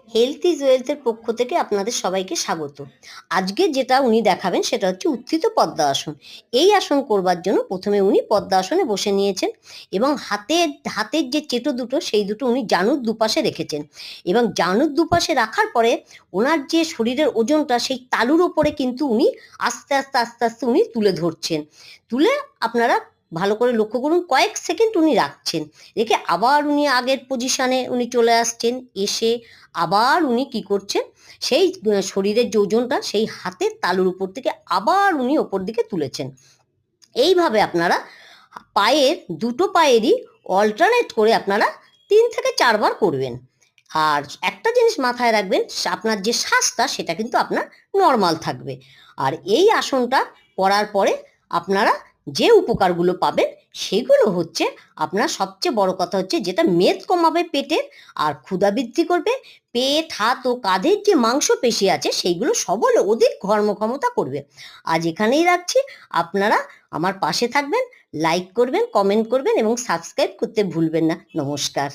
Health is ওয়েলথের পক্ষ থেকে আপনাদের সবাইকে স্বাগত। আজকে যেটা উনি দেখাবেন সেটা হচ্ছে উত্থিত পদ্মাসন। এই আসন করবার জন্য প্রথমে উনি পদ্মাসনে বসে নিয়েছেন এবং হাতের যে চেটো দুটো সেই দুটো উনি জানুর দুপাশে রেখেছেন এবং জানুর দুপাশে রাখার পরে ওনার যে শরীরের ওজনটা সেই তালুর ওপরে কিন্তু উনি আস্তে আস্তে আস্তে আস্তে উনি তুলে ধরছেন। তুলে আপনারা ভালো করে লক্ষ্য করুন, কয়েক সেকেন্ড উনি রাখছেন, রেখে আবার উনি আগের পজিশনে উনি চলে আসছেন। এসে আবার উনি কি করছেন, সেই শরীরের যে ওজনটা সেই হাতের তালুর উপর থেকে আবার উনি ওপর দিকে তুলেছেন। এইভাবে আপনারা দুটো পায়েরই অল্টারনেট করে আপনারা 3 থেকে 4 বার করবেন। আর একটা জিনিস মাথায় রাখবেন, আপনার যে শ্বাসটা সেটা কিন্তু আপনার নর্মাল থাকবে। আর এই আসনটা করার পরে আপনারা যে উপকারগুলো পাবেন সেগুলো হচ্ছে, আপনার সবচেয়ে বড় কথা হচ্ছে যেটা মেদ কমাবে পেটের, আর ক্ষুধা বৃদ্ধি করবে, পেট, হাত ও কাঁধের যে মাংসপেশি আছে সেইগুলো সবল অধিক কর্মক্ষমতা করবে। আজ এখানেই রাখছি। আপনারা আমার পাশে থাকবেন, লাইক করবেন, কমেন্ট করবেন এবং সাবস্ক্রাইব করতে ভুলবেন না। নমস্কার।